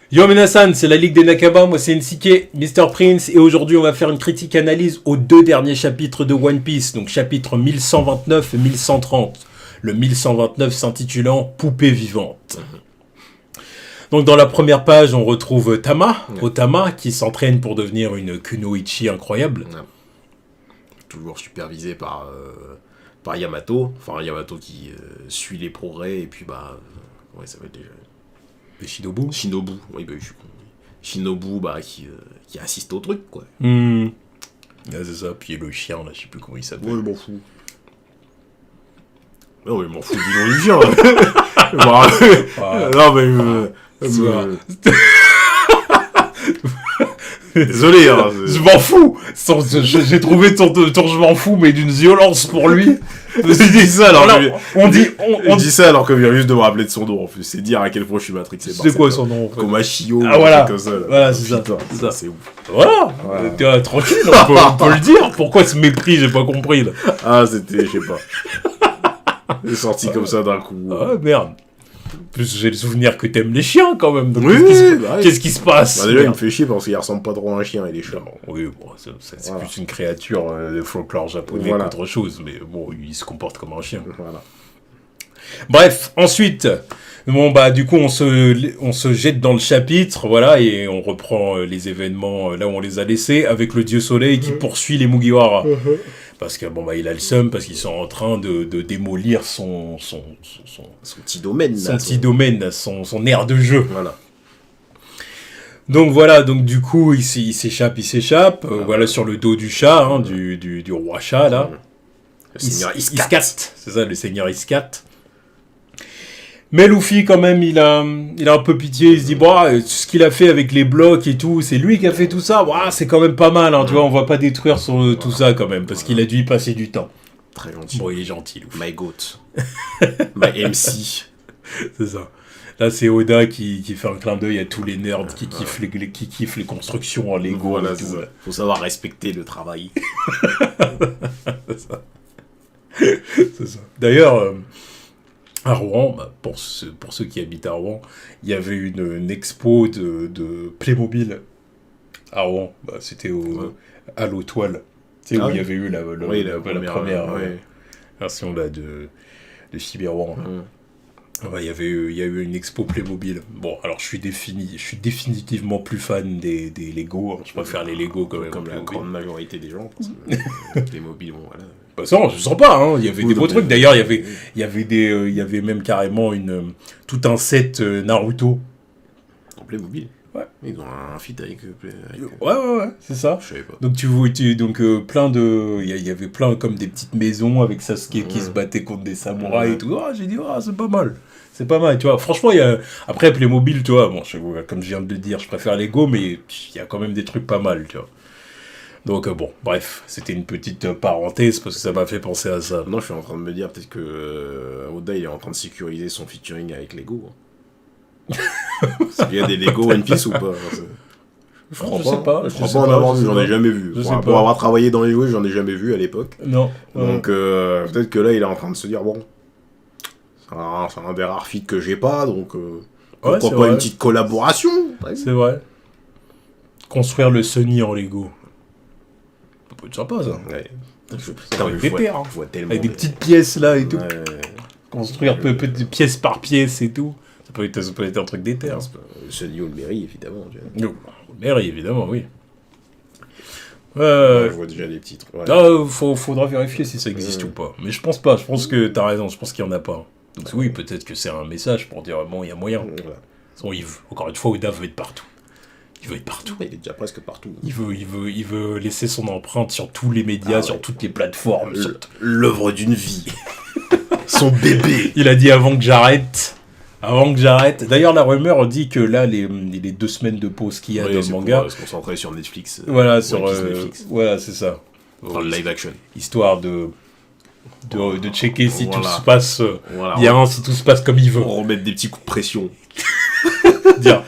Yo Minasan, c'est la Ligue des Nakaba, moi c'est NCK, Mr. Prince, et aujourd'hui on va faire une critique analyse aux 2 derniers chapitres de One Piece, donc chapitres 1129 et 1130. Le 1129 s'intitulant Poupée vivante. Donc dans la première page, on retrouve Tama, Otama, qui s'entraîne pour devenir une kunoichi incroyable. Toujours supervisé par Yamato, enfin Yamato qui suit les progrès, et puis comment il s'appelle déjà ? Shinobu, oui, je suis con. Shinobu, qui assiste au truc, quoi. Ouais, c'est ça, puis le chien, là, je sais plus comment il s'appelle. Ouais, je m'en fous. Non, mais je m'en fous du nom du chien. Non, mais... Désolé, hein. Je m'en fous. J'ai trouvé ton je m'en fous, mais d'une violence pour lui. Il dit ça alors on dit ça alors que vient juste de me rappeler de son nom en plus. C'est dire à quel point je suis matrixé par ça. C'est quoi son nom en fait. Komashio, voilà. Comme ça, là. Voilà, c'est ça. Ça, c'est ouf. Voilà. Tranquille, on peut le dire. Pourquoi ce mépris, j'ai pas compris là. Ah, c'était, je sais pas. C'est sorti comme ça d'un coup. Ah merde. En plus, j'ai le souvenir que t'aimes les chiens quand même. Donc oui, qu'est-ce qui se passe déjà, il me fait chier parce qu'il ressemble pas trop à un chien, il est chiant. Oui, bon, c'est plus une créature de folklore japonais qu'autre chose, mais bon, il se comporte comme un chien. Voilà. Bref, ensuite, du coup, on se jette dans le chapitre, voilà, et on reprend les événements là où on les a laissés, avec le dieu soleil qui poursuit les Mugiwara. Parce que il a le seum parce qu'ils sont en train de démolir son petit domaine, son aire de jeu. Voilà. Donc voilà, du coup il s'échappe, voilà sur le dos du chat, hein, du roi chat là. Le seigneur Iskat, c'est ça, le seigneur Iskat. Mais Luffy, quand même, il a un peu pitié. Il se dit, ce qu'il a fait avec les blocs et tout, c'est lui qui a fait tout ça. C'est quand même pas mal, hein, tu vois. On va pas détruire tout ça, quand même, parce qu'il a dû y passer du temps. Très gentil. Bon, il est gentil, Luffy. My goat. My MC. C'est ça. Là, c'est Oda qui fait un clin d'œil à tous les nerds qui kiffent les constructions en Lego. Voilà, et tout. Faut savoir respecter le travail. C'est ça. C'est ça. D'ailleurs... à Rouen, pour ceux qui habitent à Rouen, il y avait une expo de Playmobil à Rouen. C'était à l'Autoile. Tu sais, où il y avait eu la première version là, de Cyberwan. Il y a eu une expo Playmobil. Bon, alors je suis définitivement plus fan des Lego. Hein. Je préfère les Lego quand même. Comme la grande majorité des gens. Parce que Playmobil, voilà. Ça, je sens pas, hein. Il y avait des beaux trucs. D'ailleurs, il y avait même carrément tout un set Naruto. En Playmobil. Ouais. Ils ont un feat avec Ouais, c'est ça. Je savais pas. Donc plein de, il y avait plein comme des petites maisons avec Sasuke qui se battait contre des samouraïs et tout. J'ai dit c'est pas mal. C'est pas mal, tu vois. Franchement, après Playmobil, tu vois, comme je viens de le dire, je préfère Lego, mais il y a quand même des trucs pas mal, tu vois. Donc bref, c'était une petite parenthèse parce que ça m'a fait penser à ça. Non, je suis en train de me dire peut-être que Oda il est en train de sécuriser son featuring avec Lego. Est-ce qu'il y a des Lego One Piece ou pas? Je sais pas. Je crois pas en avoir vu, j'en ai jamais vu. Pour avoir travaillé dans les jouets, j'en ai jamais vu à l'époque. Non. Donc peut-être que là il est en train de se dire c'est un des rares feats que j'ai pas, donc pourquoi pas une petite collaboration? C'est vrai. Construire le Sunny en Lego. Ça peut être sympa ça. Ouais. Avec des terres, avec des petites pièces là et tout. Ouais. Construire pièce par pièce et tout. Ça peut être un truc des terres. Le Sunny ou le Berry, évidemment. Le Berry, évidemment, oui. Je vois déjà des petits trucs. Faudra vérifier si ça existe ou pas. Mais je pense pas. Je pense que t'as raison. Je pense qu'il y en a pas. Donc oui, peut-être que c'est un message pour dire il y a moyen. Voilà. Encore une fois, Oda veut être partout. Il veut être partout. Il est déjà presque partout. Il veut laisser son empreinte sur tous les médias, sur toutes les plateformes. L'œuvre d'une vie. Son bébé. Il a dit avant que j'arrête. D'ailleurs, la rumeur dit que là, les 2 semaines de pause qu'il y a dans le manga... Pour se concentrer sur Netflix. Voilà, voilà, c'est ça. Dans le live action. Histoire de checker si tout se passe bien, si tout se passe comme il veut. Pour remettre des petits coups de pression. Dire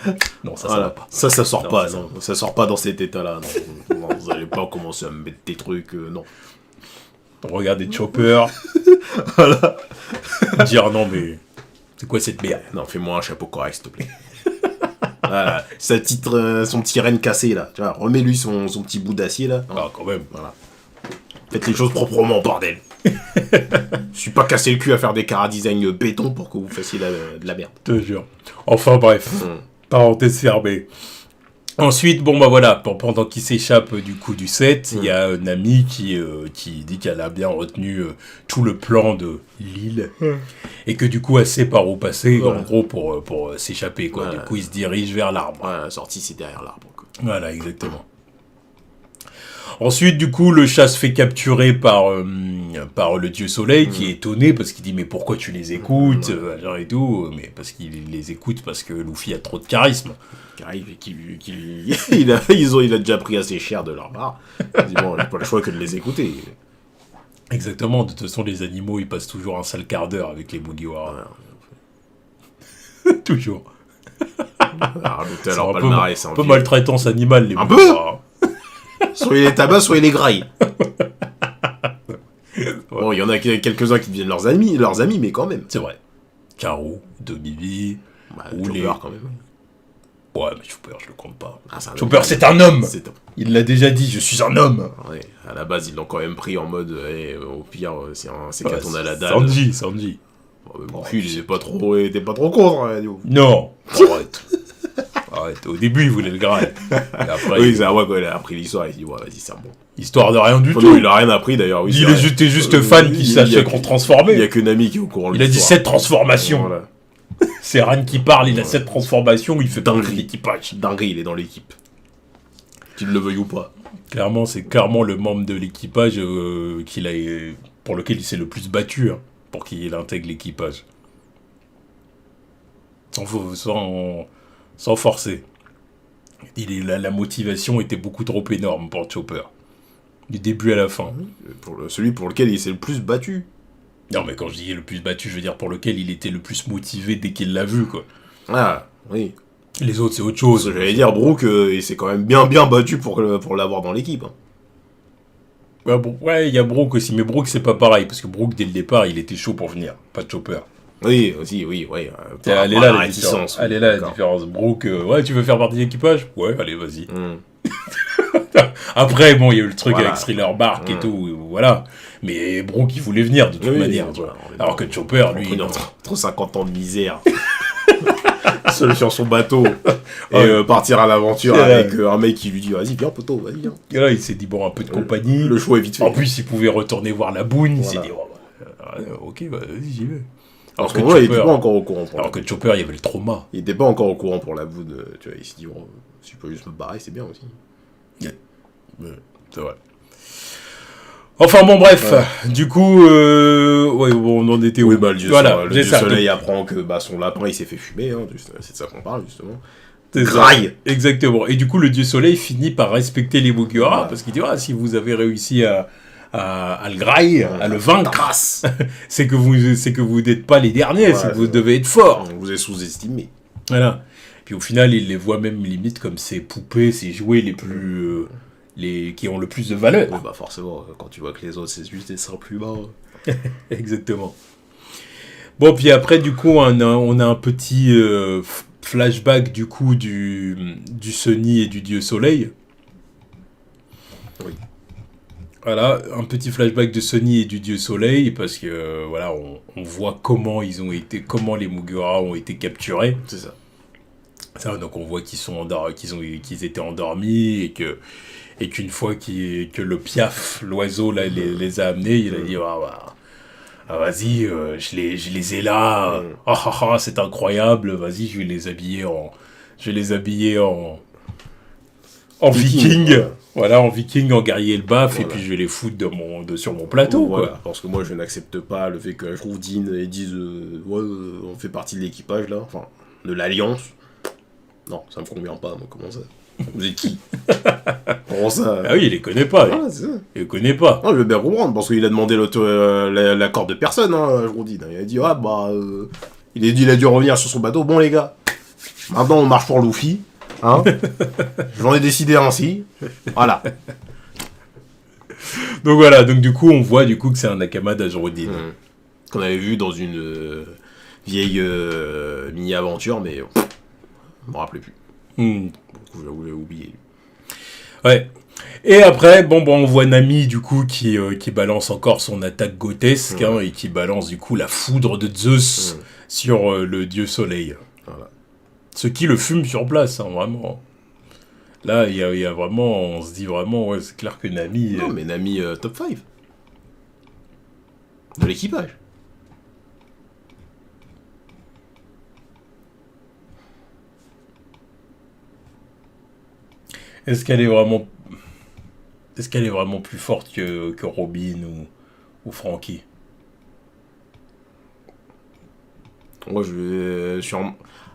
non, ça sort pas. Ça sort pas, non. Ça sort pas dans cet état-là. Non, vous allez pas commencer à me mettre des trucs, non. Regarder Chopper. Voilà. Dire non, mais c'est quoi cette merde? Non, fais-moi un chapeau correct, s'il te plaît. Voilà, son petit renne cassé, là. Tu vois, remets-lui son petit bout d'acier, là. Ah, quand même. Voilà. Faites les choses proprement, bordel. Je suis pas cassé le cul à faire des chara-design béton pour que vous fassiez de la merde. Je te jure. Enfin, bref. Parenthèse fermée. Ensuite, bon, bah voilà, pendant qu'il s'échappe du coup du set, il y a Nami qui dit qu'elle a bien retenu tout le plan de l'île et que du coup, elle sait par où passer, en gros, pour s'échapper, quoi. Du coup, il se dirige vers l'arbre. Ouais, la sortie, c'est derrière l'arbre, quoi. Voilà, exactement. Ensuite, du coup, le chat se fait capturer par le dieu soleil qui est étonné parce qu'il dit mais pourquoi tu les écoutes genre et tout, mais parce qu'il les écoute parce que Luffy a trop de charisme. Il a déjà pris assez cher de leur part. Il dit bon, j'ai pas le choix que de les écouter. Exactement, de toute façon les animaux ils passent toujours un sale quart d'heure avec les Mugiwara. Toujours. C'est un peu maltraitance animale les Mugiwara. Soit il les tabac, soit il les graille. Bon, il y en a quelques-uns qui deviennent leurs amis, mais quand même. C'est vrai. Karo, Dobibi, ou les... quand même. Ouais, mais Chopper, je le compte pas. Chopper, c'est un homme. Il l'a déjà dit, je suis un homme. Ouais, à la base, ils l'ont quand même pris en mode, au pire, c'est quand on a la dalle. Sanji. Bon, il était pas trop contre. Hein, non, arrête. Au début, il voulait le Graal. Après, oui, quand il a appris l'histoire, il dit, ouais, vas-y, c'est bon. Histoire de rien du tout. Non, il a rien appris d'ailleurs. Oui, il était juste fan qui sachait qu'on transformait. Il y a que Nami qui est au courant. Il a dit 7 transformations. Voilà. C'est Ran qui parle, il a 7 transformations, il fait dinguerie l'équipage. Dinguerie, il est dans l'équipe. Qu'il le veuille ou pas. Clairement, c'est clairement le membre de l'équipage pour lequel il s'est le plus battu, hein, pour qu'il intègre l'équipage. Sans forcer. La motivation était beaucoup trop énorme pour Chopper. Du début à la fin. Celui pour lequel il s'est le plus battu. Non, mais quand je dis le plus battu, je veux dire pour lequel il était le plus motivé dès qu'il l'a vu, quoi. Ah, oui. Les autres, c'est autre chose. J'allais dire, Brook, il s'est quand même bien battu pour l'avoir dans l'équipe. Hein. Ouais, il y a Brook aussi, mais Brook, c'est pas pareil, parce que Brook, dès le départ, il était chaud pour venir, pas de Chopper. Oui, aussi, oui, ouais. Elle est là, la différence. Elle est là, la différence. Brook, ouais, tu veux faire partie de l'équipage ? Ouais, allez, vas-y. Après, bon, il y a eu le truc avec Thriller Bark et tout, voilà. Mais Brook, il voulait venir de toute manière. Alors que Chopper, lui... Entre 50 ans de misère. Seul sur son bateau. Et partir à l'aventure avec un mec qui lui dit, vas-y, viens, poteau, vas-y, viens. Et là, il s'est dit, bon, un peu de compagnie. Le choix est vite fait. En plus, il pouvait retourner voir la boune. Il s'est dit, ok, vas-y, j'y vais. Alors que Chopper, il était pas encore au courant. Alors que Chopper, il y avait le trauma. Il était pas encore au courant pour la boune. Tu vois, il s'est dit, bon, si je peux juste me barrer, c'est bien aussi. C'est vrai. Enfin bon, bref, du coup, on en était où ? Oui, le dieu soleil apprend que son lapin il s'est fait fumer, hein, c'est de ça qu'on parle justement. Graille. Exactement. Et du coup, le dieu soleil finit par respecter les Mugiwara parce qu'il dit si vous avez réussi à le grailler, à le vaincre, c'est que vous n'êtes pas les derniers, c'est que vous devez être forts. On vous est sous-estimé. Voilà. Puis au final, il les voit même limite comme ses poupées, ses jouets les plus qui ont le plus de valeur. Oui, forcément, quand tu vois que les autres, c'est juste des simples humains. Exactement. Bon, puis après, du coup, on a un petit flashback, du coup, du Sunny et du dieu soleil. Oui. Voilà, un petit flashback de Sunny et du dieu soleil, parce que, voilà, on voit comment les Mugiwara ont été capturés. C'est ça. Donc on voit qu'ils étaient endormis et qu'une fois que le piaf, l'oiseau là, les a amenés, il a dit vas-y, je les ai là, c'est incroyable, vas-y, je vais les habiller en viking, voilà, en viking, en guerrier le baf, et puis je vais les foutre sur mon plateau, voilà, quoi. Parce que moi je n'accepte pas le fait que je trouve Dean et disent on fait partie de l'équipage là, enfin de l'alliance. Non, ça me convient pas, moi, comment ça ? Vous êtes qui ? Comment ça ? Ah oui, il les connaît pas. C'est ça. Il les connaît pas. Non, je veux bien comprendre, parce qu'il a demandé l'accord de personne, hein, je vous dis. Il a dit, il a dû revenir sur son bateau. Bon, les gars, maintenant on marche pour Luffy. Hein. J'en ai décidé ainsi. Voilà. Donc voilà, du coup, on voit que c'est un Nakama d'Azurudin. Qu'on avait vu dans une vieille mini-aventure, mais... Je me rappelais plus. Beaucoup, j'avais oublié. Ouais. Et après, on voit Nami, du coup, qui balance encore son attaque grotesque, et qui balance, du coup, la foudre de Zeus sur le dieu soleil. Voilà. Ce qui le fume sur place, vraiment. Là, il y a vraiment, on se dit vraiment, ouais, c'est clair que Nami... Non, mais Nami, top 5. De l'équipage. Est-ce qu'elle est vraiment plus forte que Robin ou Frankie? Moi,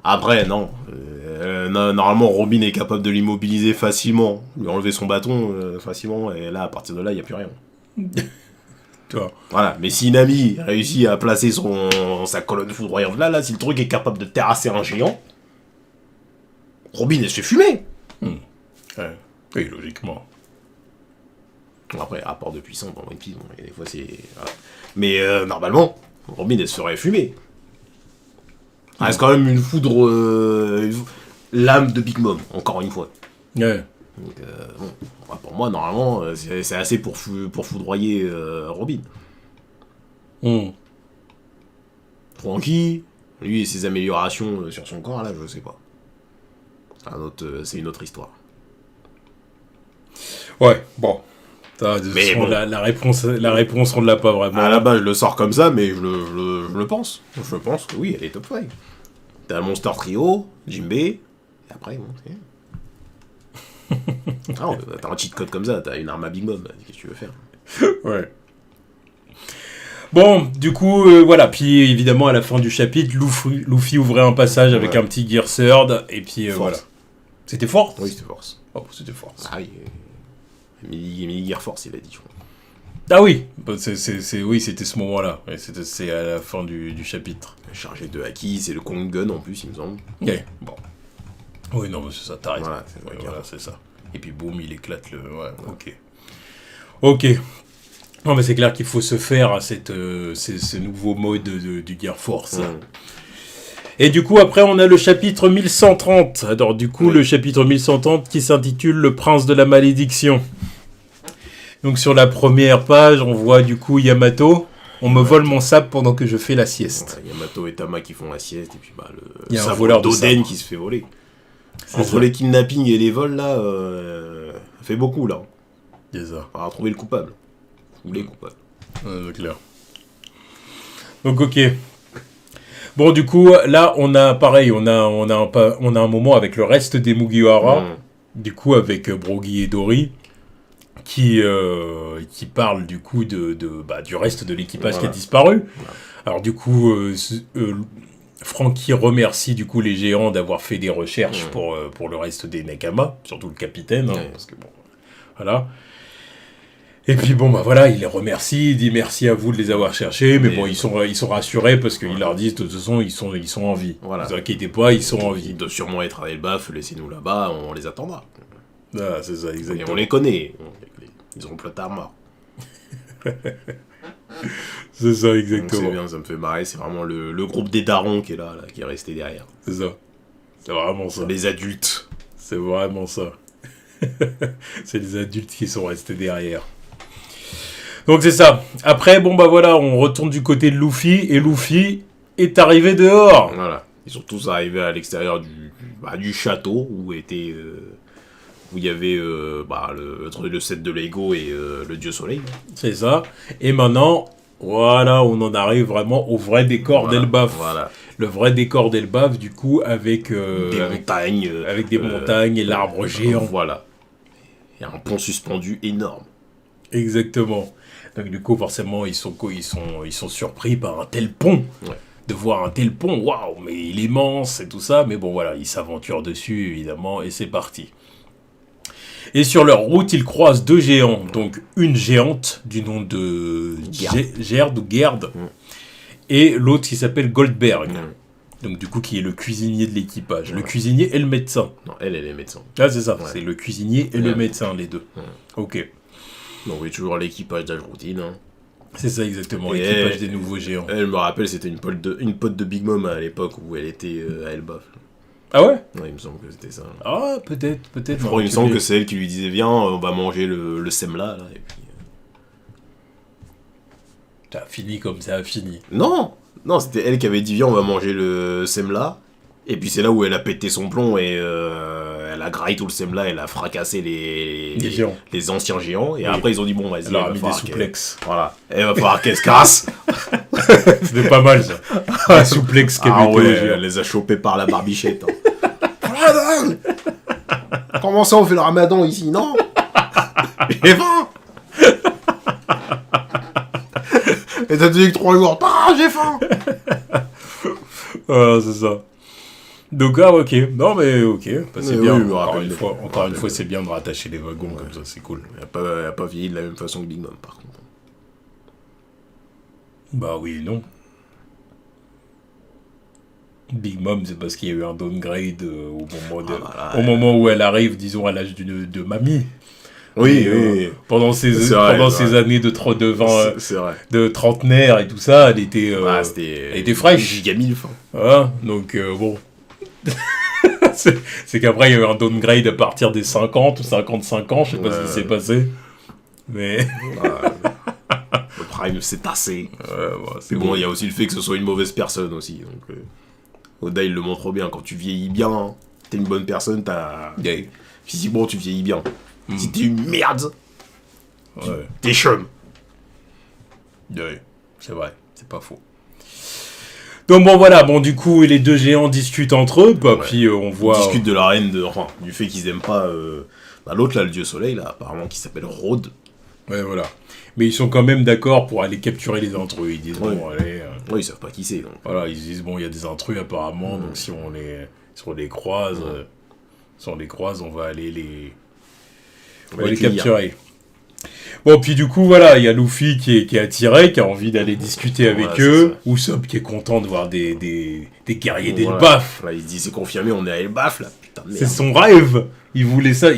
après, non. Normalement, Robin est capable de l'immobiliser facilement, lui enlever son bâton facilement, et là, à partir de là, il n'y a plus rien. Toi. Voilà, mais si Nami réussit à placer sa colonne foudroyante là, si le truc est capable de terrasser un géant, Robin, elle se fait fumer. Ouais. Oui, logiquement. Après, rapport de puissance dans One Piece, des fois c'est... Voilà. Mais normalement, Robin, elle se ferait fumer. Ça reste quand même une foudre... l'âme de Big Mom, encore une fois. Ouais. Donc, pour moi, normalement, c'est assez pour foudroyer Robin. Frankie, lui et ses améliorations sur son corps, là, je sais pas. C'est une autre histoire. Ouais, bon. Mais bon. La réponse, on ne l'a pas vraiment. À la base, je le sors comme ça, mais je le pense. Je pense que oui, elle est top 5. T'as le Monster Trio, Jinbei, et après, bon, c'est... t'as un cheat code comme ça, t'as une arme à Big Mom, qu'est-ce que tu veux faire? Ouais. Bon, du coup, voilà. Puis évidemment, à la fin du chapitre, Luffy ouvrait un passage avec un petit Gear Third, et puis voilà. C'était Force? Oui, c'était Force. Oh, c'était Force. Ah oui. Mini Gear Force, il a dit, je crois. Ah oui, oui, c'était ce moment-là. Ouais, c'est à la fin du chapitre. Chargé de Haki, c'est le Kong Gun en plus, il me semble. Ouais, bon. Oui, non, mais c'est ça, t'as raison. Voilà, c'est ça. Et puis boum, il éclate le... Ouais, ok. Non, mais c'est clair qu'il faut se faire à ce nouveau mode du Gear Force. Et du coup, après, on a le chapitre 1130. Alors, du coup, le chapitre 1130 qui s'intitule « Le prince de la malédiction ». Donc, sur la première page, on voit du coup Yamato. On me vole mon sabre pendant que je fais la sieste. Yamato et Tama qui font la sieste, et puis il y a un voleur d'Oden qui se fait voler. Entre les kidnappings et les vols, là, ça fait beaucoup, là. C'est ça. On va trouver le coupable. Ou les coupables. C'est clair. Donc, ok. Bon, du coup, là, on a pareil, on a un moment avec le reste des Mugiwara, du coup, avec Brogy et Dory, qui parlent, du coup, du reste de l'équipage qui a disparu. Alors, du coup, Frankie remercie, du coup, les géants d'avoir fait des recherches pour le reste des Nekama, surtout le capitaine, parce que bon, voilà. Et puis bon, voilà, il les remercie, il dit merci à vous de les avoir cherchés, mais bon, ils sont rassurés parce qu'ils leur disent de toute façon, ils sont en vie. Voilà. Ne vous inquiétez pas, ils sont en vie. Ils doivent sûrement être à Elbaf, laissez-nous là-bas, on les attendra. Ah, c'est ça, exactement. Et on les connaît, ils ont le plot armor. C'est ça, exactement. C'est bien, ça me fait marrer, c'est vraiment le groupe des darons qui est là, qui est resté derrière. C'est ça. C'est vraiment ça. Les adultes. C'est vraiment ça. C'est les adultes qui sont restés derrière. Donc c'est ça. Après, voilà, on retourne du côté de Luffy, et Luffy est arrivé dehors. Voilà. Ils sont tous arrivés à l'extérieur du château, où il y avait le set de Lego et le dieu soleil. C'est ça. Et maintenant, voilà, on en arrive vraiment au vrai décor d'Elbaf. Voilà. Le vrai décor d'Elbaf, du coup, avec... montagnes. Avec des montagnes et l'arbre géant. Voilà. Il y a un pont suspendu énorme. Exactement. Donc du coup, forcément, ils sont surpris par un tel pont. Ouais. De voir un tel pont, waouh, mais il est immense et tout ça. Mais bon, voilà, ils s'aventurent dessus, évidemment, et c'est parti. Et sur leur route, ils croisent deux géants. Donc une géante du nom de Gerd ou Gerd. Et l'autre qui s'appelle Goldberg. Donc du coup, qui est le cuisinier de l'équipage. Le cuisinier et le médecin. Non, elle est médecin. Ah, c'est ça, c'est le cuisinier et le médecin, les deux. Ok. Donc oui, toujours l'équipage d'Ajroutine. C'est ça, exactement, l'équipage des nouveaux géants. Elle me rappelle, c'était une pote de Big Mom à l'époque où elle était à Elbaf. Ah ouais? Ouais, il me semble que c'était ça. Ah, peut-être. Je crois, il me semble que c'est elle qui lui disait, viens, on va manger le semla, là, et puis... T'as fini comme ça, fini. Non, c'était elle qui avait dit, viens, on va manger le semla, et puis c'est là où elle a pété son plomb, et elle a graillé tout le semla, elle a fracassé les anciens géants, et après ils ont dit, bon, vas-y, elle leur a mis des souplexes. Voilà, elle va falloir qu'elle se casse. C'était pas mal, ça. Les souplexes qu'elle mettait ouais, elle les a chopés par la barbichette. Hein. Comment ça, on fait le ramadan ici? Non. J'ai faim. Et t'as dit que 3 jours. Ah, j'ai faim. Voilà, c'est ça. Donc, ah, ok. Non, mais ok. Bah, c'est bien. Oui, encore une fois, c'est bien de rattacher les wagons comme ça, c'est cool. Elle a pas vieilli de la même façon que Big Mom, par contre. Bah oui, non. Big Mom, c'est parce qu'il y a eu un downgrade au moment où elle arrive, disons, à l'âge de mamie. Oui, pendant ces années de trentenaire et tout ça, elle était fraîche. Gigamille, fin. Voilà, donc bon. c'est qu'après, il y a eu un downgrade à partir des 50 ou 55 ans, je sais pas ce qui s'est passé. Mais... le prime, c'est tassé. C'est bon, il y a aussi le fait que ce soit une mauvaise personne aussi. Donc, Oda, il le montre bien. Quand tu vieillis bien, t'es une bonne personne, physiquement, tu vieillis bien. Si t'es une merde, t'es chum. Ouais, c'est vrai, c'est pas faux. Donc bon voilà, du coup les deux géants discutent entre eux, puis on voit... Ils discutent de la reine, du fait qu'ils aiment pas... l'autre là, le dieu soleil, là, apparemment, qui s'appelle Rhodes. Ouais, voilà. Mais ils sont quand même d'accord pour aller capturer les intrus. Ils disent, allez... Ouais, ils savent pas qui c'est. Donc. Voilà, ils disent, il y a des intrus apparemment, donc si on les croise, on va aller les capturer. Bon, puis du coup, voilà, il y a Luffy qui est attiré, qui a envie d'aller discuter avec eux. Usopp qui est content de voir des guerriers d'Elbaf. Là, il se dit, c'est confirmé, on est à Elbaf, là. Putain de merde. C'est son rêve. Il voulait ça.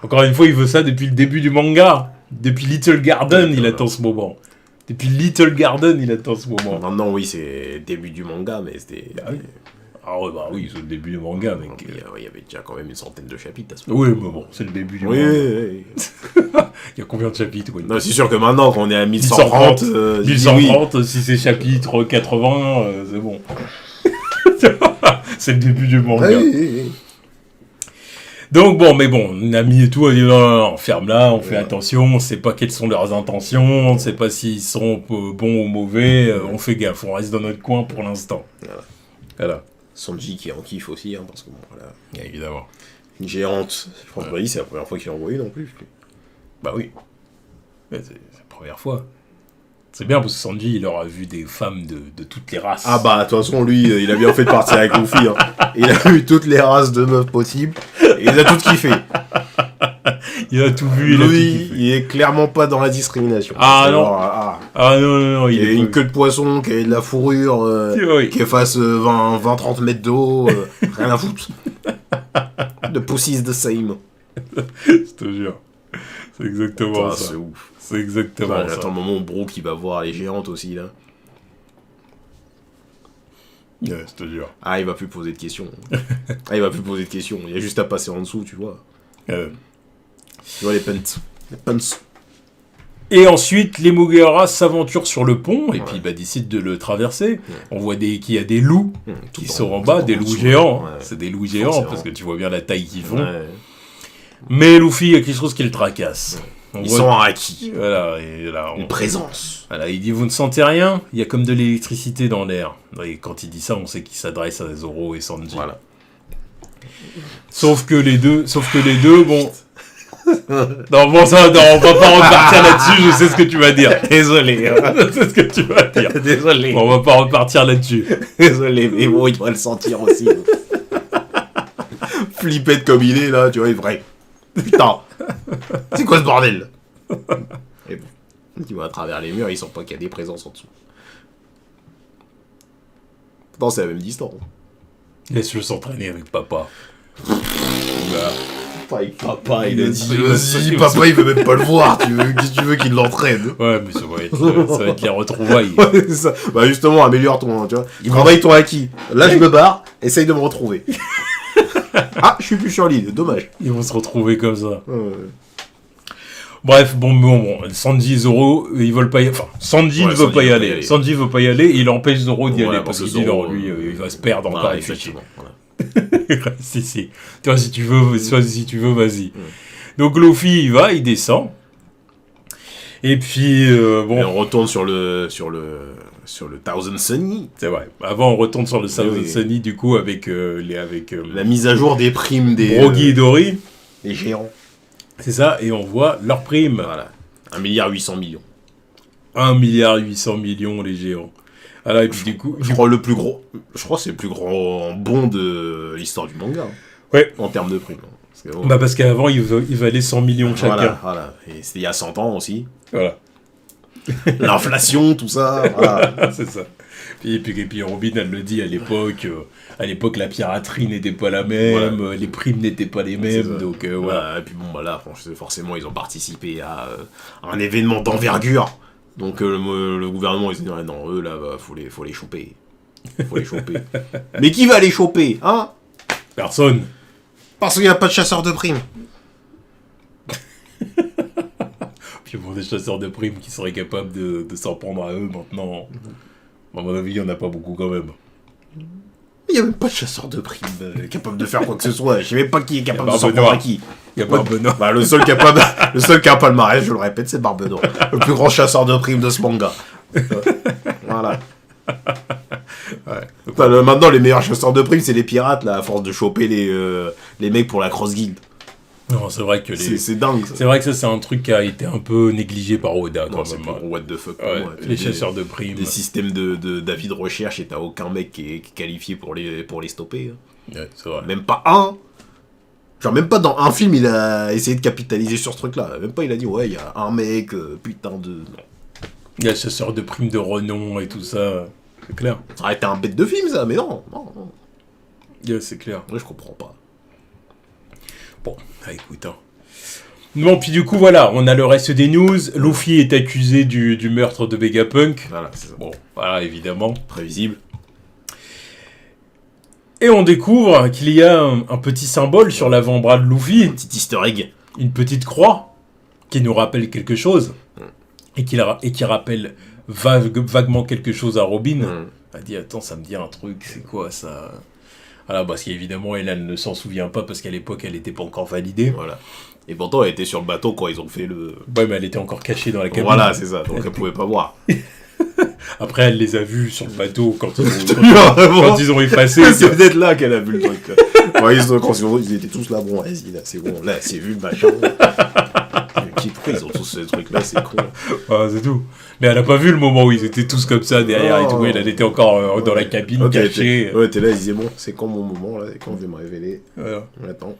Encore une fois, il veut ça depuis le début du manga. Depuis Little Garden, il attend ce moment. Maintenant, oui, c'est début du manga, mais c'était... Ah ouais, oui, c'est le début du manga, mec. Il y avait déjà quand même une centaine de chapitres à ce moment. Oui, mais bon, c'est le début du manga. Oui. Il y a combien de chapitres, quoi? Non, c'est sûr que maintenant, quand on est à 1130... 1130, si c'est chapitre 80, c'est bon. C'est le début du manga. Oui. Donc Nami et tout, elle dit non, ferme-la, on fait attention, on sait pas quelles sont leurs intentions, on sait pas s'ils sont bons ou mauvais, on fait gaffe, on reste dans notre coin pour l'instant. Voilà. Sanji qui est en kiff aussi, parce que bon, voilà. Évidemment. Une géante, je pense que c'est la première fois qu'il en voit une en plus. Bah oui. C'est la première fois. C'est bien parce que Sanji, il aura vu des femmes de toutes les races. Ah bah, de toute façon, lui, il a bien fait de partir avec Luffy. Hein. Il a vu toutes les races de meufs possibles. Et il a tout kiffé. Il a tout vu. Lui, il est clairement pas dans la discrimination. Non. Non. Il a une queue de poisson, qui a de la fourrure, qui efface 20-30 mètres de haut. Rien à foutre. The pussy is the same. Je te jure. C'est exactement ça. C'est ouf. C'est exactement ça. Attends le moment où Brook il va voir les géantes aussi là. Ouais, je te jure. Ah, il va plus poser de questions. Il y a juste à passer en dessous, tu vois. Tu vois les pants. Et ensuite, les Mugiwara s'aventurent sur le pont et puis décident de le traverser. Ouais. On voit qu'il y a des loups qui sont en bas, des loups géants. Ouais. C'est des loups géants parce que tu vois bien la taille qu'ils font. Ouais. Mais Luffy, il y a quelque chose qui le tracasse. Ils sont en haki. Voilà, et là, une présence. Voilà, il dit, vous ne sentez rien? Il y a comme de l'électricité dans l'air. Et quand il dit ça, on sait qu'il s'adresse à Zoro et Sanji. Voilà. Sauf que les deux, bon... Non, on va pas repartir là-dessus, je sais ce que tu vas dire. Désolé. Je sais ce que tu vas dire. Désolé. Bon, on va pas repartir là-dessus. Désolé, mais bon, il doit le sentir aussi. Flippette comme il est, là, tu vois, il est vrai. Putain. C'est quoi ce bordel? Et bon, tu vois, à travers les murs, ils sentent pas qu'il y a des présences en dessous. Pourtant, c'est la même distance. Laisse-le s'entraîner avec papa. Papa, il a dit, vas-y, papa, il veut même pas le voir, qu'est-ce que tu veux qu'il l'entraîne? Ouais, mais ça va être les retrouvailles. Ouais, c'est ça. Bah, justement, améliore ton, tu vois. Travaille ton acquis. Là, je me barre, essaye de me retrouver. Ah, je suis plus sur l'île, dommage. Ils vont se retrouver comme ça. Bref, bon, Sanji et Zoro, ils veulent pas y aller. Enfin, Sanji ne veut pas y aller. Sanji veut pas y aller, et il empêche Zoro d'y aller, parce qu'il dit, non, lui, il va se perdre encore, effectivement. si. Toi, si tu veux, vas-y. Donc, Luffy, il va, il descend. Et puis, bon... Et on retourne sur le Thousand Sunny. C'est vrai. Avant, on retourne sur le Thousand Sunny, du coup, avec... la mise à jour des primes des... Brogy et Dory. Les géants. C'est ça, et on voit leurs primes. Voilà. 1,8 milliard. 1,8 milliard, les géants. Alors, et puis, du coup... Je crois que c'est le plus grand bond de l'histoire du manga. Ouais. En termes de primes. Parce qu'avant, il valait 100 millions chacun. Voilà. Et c'était il y a 100 ans aussi. Voilà. L'inflation, tout ça. Voilà. C'est ça. Et puis Robin, elle le dit à l'époque. À l'époque, la piraterie n'était pas la même, les primes n'étaient pas les mêmes. Donc, voilà. Et puis bon, là, forcément, ils ont participé à un événement d'envergure. Donc le gouvernement, ils se disent, non, eux, là, faut les choper. Mais qui va les choper, hein? Personne. Parce qu'il n'y a pas de chasseurs de primes. Puis bon, des chasseurs de primes qui seraient capables de s'en prendre à eux maintenant. À mon avis, il n'y en a pas beaucoup quand même. Il n'y a même pas de chasseur de primes capable de faire quoi que ce soit. Je sais même pas qui est capable de s'en prendre à qui. Il y a Barbe Noire. Le seul qui a un palmarès, je le répète, c'est Barbe Noire. Le plus grand chasseur de primes de ce manga. Voilà. Ouais. Maintenant, les meilleurs chasseurs de primes, c'est les pirates, là, à force de choper les mecs pour la Cross Guild. Non, c'est vrai que c'est dingue, ça. C'est vrai que ça, c'est un truc qui a été un peu négligé par Oda, quand même. C'est what the fuck. Ouais, les chasseurs de primes. Des systèmes d'avis de recherche, et t'as aucun mec qui est qualifié pour les stopper. Ouais, c'est vrai. Même pas un. Genre, même pas dans un film, il a essayé de capitaliser sur ce truc-là. Même pas, il a dit, ouais, il y a un mec, putain de... Non. Il y a le chasseur de primes de renom et tout ça. C'est clair. Ça aurait été un bête de film, ça, mais non. Yeah, c'est clair. Ouais, je comprends pas. Bon, écoute. Bon, puis du coup, voilà, on a le reste des news. Luffy est accusé du meurtre de Vegapunk. Voilà, c'est ça. Bon, voilà, évidemment. Prévisible. Et on découvre qu'il y a un petit symbole sur l'avant-bras de Luffy. Un petit easter egg. Une petite croix qui nous rappelle quelque chose. Et qui rappelle vaguement quelque chose à Robin. Elle dit, attends, ça me dit un truc, c'est quoi ça? Voilà, parce qu'évidemment, elle ne s'en souvient pas parce qu'à l'époque, elle n'était pas encore validée. Voilà. Et pourtant, elle était sur le bateau quand ils ont fait le... Ouais, mais elle était encore cachée dans la cabine. Voilà, c'est ça, donc elle pouvait pas voir. Après, elle les a vus sur le bateau quand ils ont effacé. C'est peut-être là qu'elle a vu le truc. Quand ils étaient tous là, bon, vas-y, là, c'est bon, là, c'est vu le machin. Pourquoi ils ont tous ce truc-là, c'est con. Ah, c'est tout. Mais elle a pas vu le moment où ils étaient tous comme ça derrière et tout. Elle était encore dans la cabine, cachée. T'es là, ils disaient, bon, c'est quand mon moment, là, c'est quand je vais me révéler. Voilà. Attends.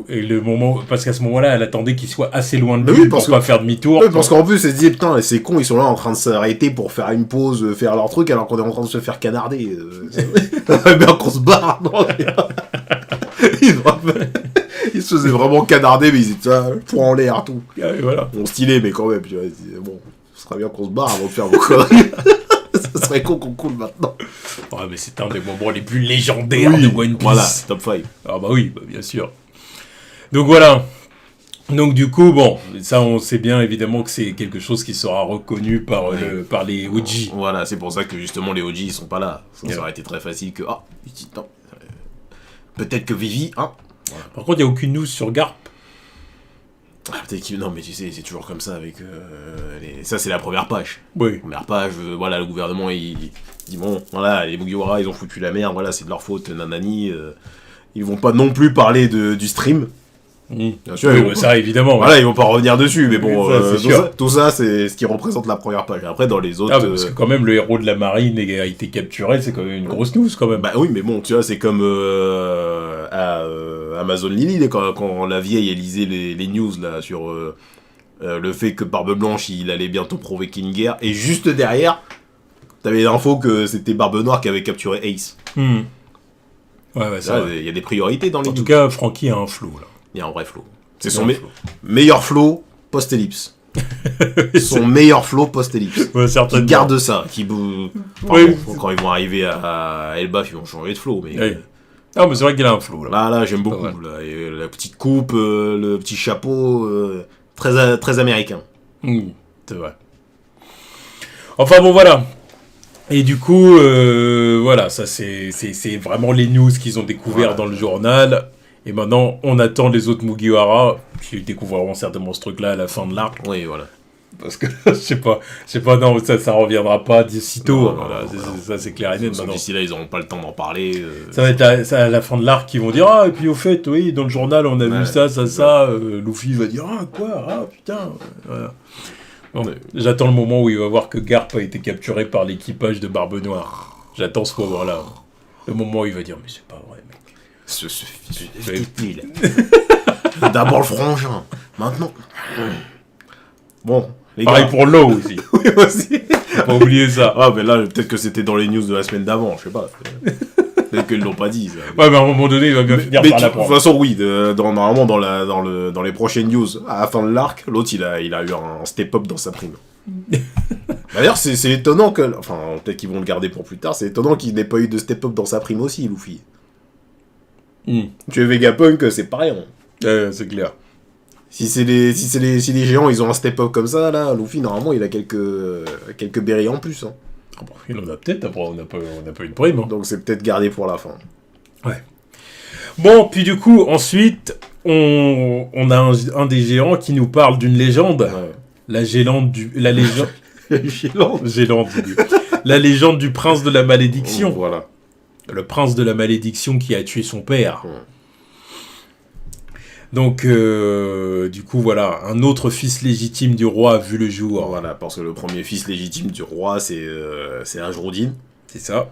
Et le moment, parce qu'à ce moment-là, elle attendait qu'il soit assez loin de lui pour pas faire demi-tour. Oui, parce qu'en plus, elle se disait, putain, c'est con, ils sont là en train de s'arrêter pour faire une pause, faire leur truc, alors qu'on est en train de se faire canarder. Bien qu'on se barre, non. Ils se faisaient vraiment canarder, mais ils étaient poing en l'air, tout. Voilà. Bon, stylé, mais quand même, tu vois, ils disaient, bon, ce serait bien qu'on se barre avant de faire vos conneries. Ça serait con qu'on coule maintenant. Ouais, mais c'est un des moments les plus légendaires de One Piece. Voilà, top 5. Ah bah oui, bien sûr. Donc voilà. Donc du coup, bon, ça on sait bien évidemment que c'est quelque chose qui sera reconnu par les OG. Voilà, c'est pour ça que justement les OG ils sont pas là. Ça aurait été très facile que peut-être que Vivi, hein. Voilà. Par contre, il n'y a aucune news sur Garp. Peut-être qu'il... Non, mais tu sais, c'est toujours comme ça avec... Ça, c'est la première page. Oui. Première page, voilà, le gouvernement, il dit, bon, voilà, les Mugiwara, ils ont foutu la merde, voilà, c'est de leur faute, nanani. Ils vont pas non plus parler du stream. Bien sûr, oui, ça évidemment. Voilà, ils vont pas revenir dessus, mais bon, ça, tout ça, c'est ce qui représente la première page. Après, dans les autres... parce que quand même, le héros de la marine a été capturé, c'est quand même une grosse news, quand même. Bah oui, mais bon, tu vois, c'est comme à Amazon Lily, quand la vieille, elle lisait les news, là, sur le fait que Barbe Blanche, il allait bientôt provoquer une guerre, et juste derrière, t'avais l'info que c'était Barbe Noire qui avait capturé Ace. Ouais, ça, il y a des priorités dans les news. En tout cas, Franky a un flow, là. Il y a un vrai flow. C'est son meilleur flow post-ellipse. Son meilleur flow post-ellipse. Ouais, certainement. Qui garde ça. Quand ils vont arriver à Elbaf, ils vont changer de flow. Mais Ah, mais c'est vrai qu'il a un flow, là. Là, j'aime beaucoup. Là. Et, la petite coupe, le petit chapeau, très américain. C'est vrai. Enfin, bon, voilà. Et du coup, voilà, ça, c'est vraiment les news qu'ils ont découvert dans le journal. Et maintenant, on attend les autres Mugiwara, qui découvriront certainement ce truc-là à la fin de l'arc. Oui, voilà. Parce que, je sais pas, non, ça reviendra pas d'ici tôt. Voilà, ça, c'est clair et net. D'ici là, ils n'auront pas le temps d'en parler. Ça va être à la fin de l'arc qu'ils vont dire, ah, et puis au fait, oui, dans le journal, on a vu ça. Luffy va dire, ah, quoi, ah, putain. Voilà. Bon, j'attends le moment où il va voir que Garp a été capturé par l'équipage de Barbe Noire. J'attends ce moment-là. Le moment où il va dire, mais c'est pas vrai, mec. C'est nul. D'abord le frangin. Maintenant. Bon. Pareil pour l'eau aussi. Oui, aussi. Faut pas oublier ça. Ah, mais là, peut-être que c'était dans les news de la semaine d'avant, je sais pas. Peut-être qu'ils l'ont pas dit, ça. Ouais, mais à un moment donné, il va bien finir par l'apprendre. De toute façon, oui, normalement, dans les prochaines news, à la fin de l'arc, l'autre, il a eu un step-up dans sa prime. D'ailleurs, c'est étonnant que... Enfin, peut-être qu'ils vont le garder pour plus tard, c'est étonnant qu'il n'ait pas eu de step-up dans sa prime aussi, Luffy. Tu es Vegapunk, c'est pareil. C'est clair. Si les géants, ils ont un step-up comme ça, là, Luffy, normalement, il a quelques berries en plus. Hein. Il en a peut-être, après, on n'a pas eu de prime. Hein. Donc c'est peut-être gardé pour la fin. Ouais. Bon, puis du coup, ensuite, on a un des géants qui nous parle d'une légende. Ouais. La légende La légende du prince de la malédiction. Voilà. Le prince de la malédiction qui a tué son père. Ouais. Donc, du coup, voilà, un autre fils légitime du roi a vu le jour. Voilà, parce que le premier fils légitime du roi, c'est Ajrodin. C'est ça.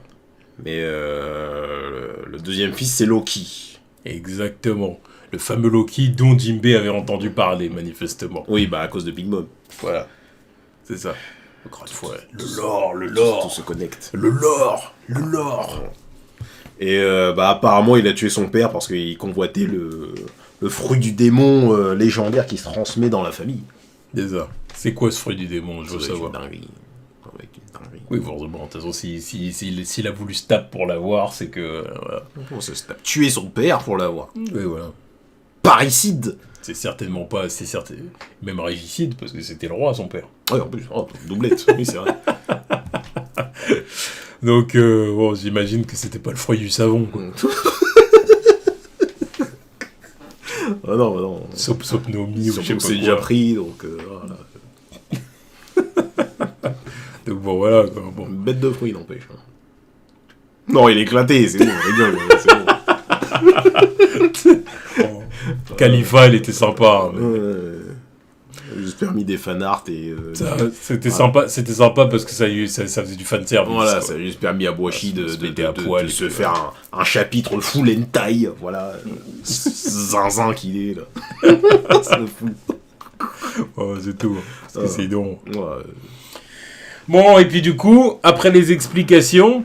Mais le deuxième fils, c'est Loki. Exactement. Le fameux Loki dont Jinbei avait entendu parler, manifestement. Oui, bah à cause de Big Mom. Voilà. C'est ça. Encore une fois, le lore. Tout se connecte. Le lore. Et apparemment, il a tué son père parce qu'il convoitait le fruit du démon légendaire qui se transmet dans la famille. C'est ça. C'est quoi ce fruit du démon, je veux savoir. Une dinguerie. Oui, forcément. De toute façon, s'il a voulu se taper pour l'avoir, c'est que... voilà. Comment ça se tape ? Tuer son père pour l'avoir. Oui, voilà. Parricide. C'est certainement pas... Même régicide, parce que c'était le roi, son père. Oui, en plus. Doublette. Oui, c'est vrai. Donc, bon, j'imagine que c'était pas le fruit du savon, quoi. Ah non. Sopnomi ou je sais pas quoi. C'est déjà pris, donc voilà. Donc bon, voilà, quoi. Bon. Une bête de fruits, n'empêche. Non, il est éclaté, c'est bon, rigole, c'est bon. Khalifa, il était sympa. Mais... juste permis des fanarts et... c'était sympa parce que ça faisait du fanservice. Voilà, quoi. ça a juste permis à Boichi de se faire faire un chapitre full hentai, voilà. Zinzin qu'il est, là. C'est fou. Ouais, c'est tout. Parce que c'est donc... Ouais. Bon, et puis du coup, après les explications...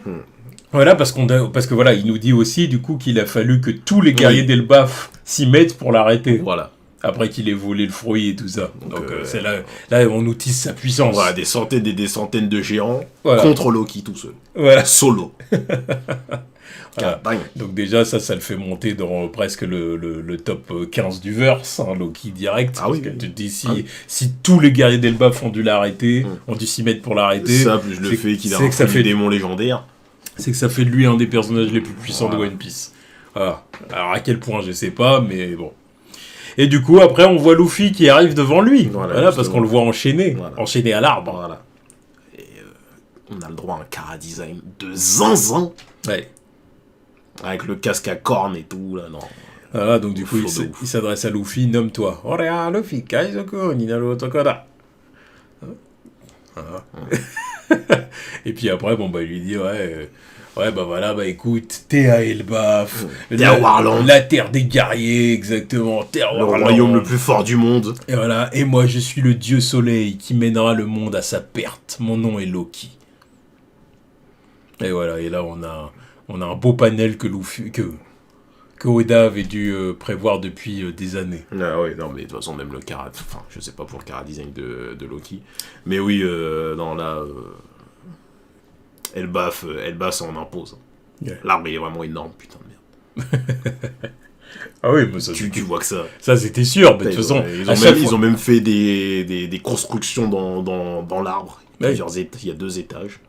Voilà, parce que voilà, il nous dit aussi, du coup, qu'il a fallu que tous les guerriers d'Elbaf s'y mettent pour l'arrêter. Voilà. Après qu'il ait volé le fruit et tout ça. Donc c'est là on nous tisse sa puissance. Voilà, des centaines et des centaines de géants contre Loki tout seul. Voilà. Solo. Voilà. Donc déjà, ça le fait monter dans presque le top 15 du verse, hein, Loki direct. Ah oui. Tu te dis, si tous les guerriers d'Elbaf ont dû l'arrêter, ont dû s'y mettre pour l'arrêter... Ça, plus le fait qu'il a un démon légendaire. C'est que ça fait de lui un des personnages les plus puissants de One Piece. Voilà. Alors à quel point, je sais pas, mais bon... Et du coup, après, on voit Luffy qui arrive devant lui. Voilà parce qu'on le voit enchaîné à l'arbre. Voilà. Et on a le droit à un Chara design de zinzin. Ouais. Avec le casque à cornes et tout, là, non. Voilà, donc du coup, il s'adresse à Luffy, nomme-toi. Orea Luffy, Kaizoku, Ninaru Otokada. Voilà. Et puis après, il lui dit, écoute, t'es à Elbaf, la terre des guerriers, exactement, le royaume le plus fort du monde. Et voilà, et moi je suis le dieu soleil qui mènera le monde à sa perte. Mon nom est Loki. Et voilà, et là on a un beau panel que Oda avait dû prévoir depuis des années. Ah oui, non mais de toute façon même le Chara, enfin je sais pas pour le Chara design de Loki, mais oui, Elbaf s'en impose. Yeah. L'arbre il est vraiment énorme, putain de merde. Ah oui, mais ça, tu vois que ça. Ça, c'était sûr. Mais de toute façon, ils ont même fait des constructions dans l'arbre. Il y a 2 étages.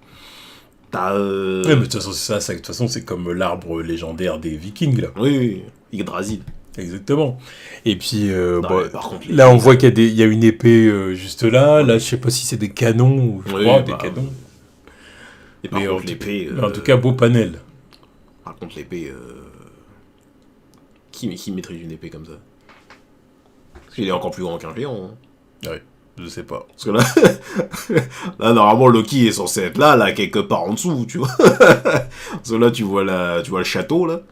Oui, mais de toute façon, c'est comme l'arbre légendaire des Vikings, là. Oui, Yggdrasil. Exactement. Et puis, par contre, là, on voit qu'il y a une épée juste là. Là, je sais pas si c'est des canons ou des canons. Et par contre, l'épée... en tout cas, beau panel. Par contre, l'épée... Qui maîtrise une épée comme ça? Parce qu'il est encore plus grand qu'un géant. Hein. Ouais, je sais pas. Parce que là... là, normalement, Loki est censé être là, quelque part en dessous, tu vois. Parce que là, tu vois le château, là.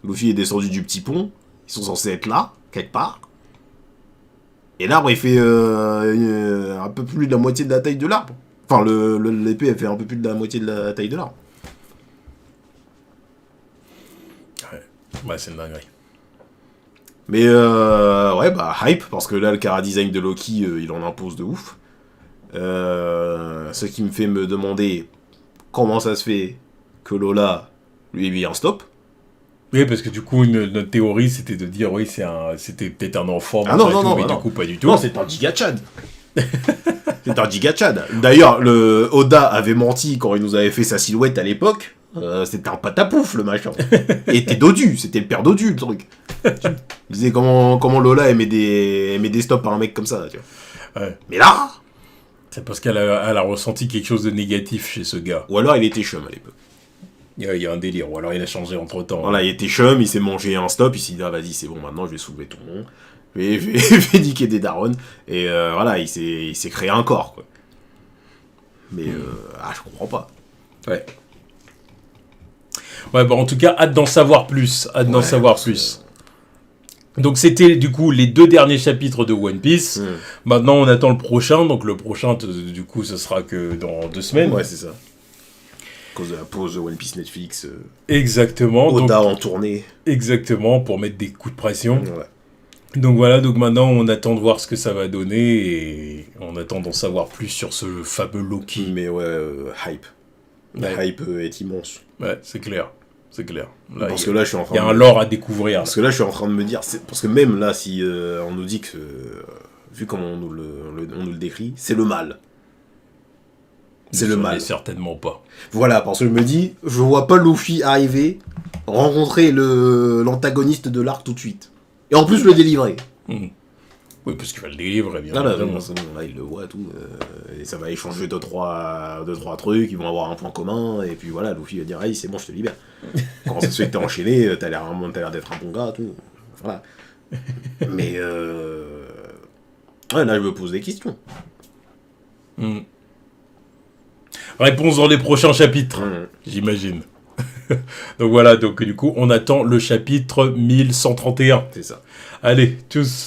Luffy est descendu du petit pont. Ils sont censés être là, quelque part. Et l'arbre, il fait un peu plus de la moitié de la taille de l'arbre. Enfin, l'épée, elle fait un peu plus de la moitié de la taille de l'arbre. Ouais, c'est une dinguerie. Mais hype, parce que là, le chara-design de Loki, il en impose de ouf. Ce qui me fait me demander comment ça se fait que Lola lui ait mis un stop. Oui, parce que du coup, notre théorie, c'était de dire, oui, c'était peut-être un enfant. Ah non, mais du coup, pas du tout. Non, c'est un giga Chad. C'est un giga Chad. D'ailleurs, Oda avait menti quand il nous avait fait sa silhouette à l'époque. C'était un patapouf, le machin. Et était dodu, c'était le père dodu, le truc. Il disait comment Lola aimait des stops par un mec comme ça, tu vois. Ouais. Mais là... C'est parce qu'elle a ressenti quelque chose de négatif chez ce gars. Ou alors il était chum à l'époque. Il y a un délire, ou alors il a changé entre-temps. Voilà, il était chum, il s'est mangé un stop, il s'est dit, ah vas-y, c'est bon, maintenant je vais soulever tout le monde. Je vais niquer des darons. Et voilà, il s'est créé un corps, quoi. Mais, je comprends pas. Ouais. Ouais, en tout cas, hâte d'en savoir plus. Donc, c'était, du coup, les 2 derniers chapitres de One Piece. Maintenant, on attend le prochain. Donc, le prochain, du coup, ce sera que dans 2 semaines. Ouais, c'est ça. À cause de la pause de One Piece Netflix. Exactement. Oda en tournée. Exactement, pour mettre des coups de pression. Ouais. Donc voilà, maintenant on attend de voir ce que ça va donner et on attend d'en savoir plus sur ce fameux Loki. Mais ouais, hype. La hype est immense. Ouais, c'est clair. Là, parce que là, je suis en train il y a un lore à découvrir. Parce que là, je suis en train de me dire... Parce que même là, si on nous dit que... vu comment on nous le décrit, c'est le mal. C'est le mal. Certainement pas. Voilà, parce que je me dis, je vois pas Luffy arriver, rencontrer l'antagoniste de l'arc tout de suite. Et en plus le délivrer. Oui, parce qu'il va le délivrer, bien évidemment. Là, il le voit, tout. Et ça va échanger 2-3 trucs, ils vont avoir un point commun, et puis voilà, Luffy va dire, hey, c'est bon, je te libère. Quand ça se fait que t'es enchaîné, t'as l'air d'être un bon gars, tout. Voilà. Mais, ouais, là, je me pose des questions. Réponse dans les prochains chapitres, j'imagine. Donc voilà, du coup, on attend le chapitre 1131. C'est ça. Allez, tchuss.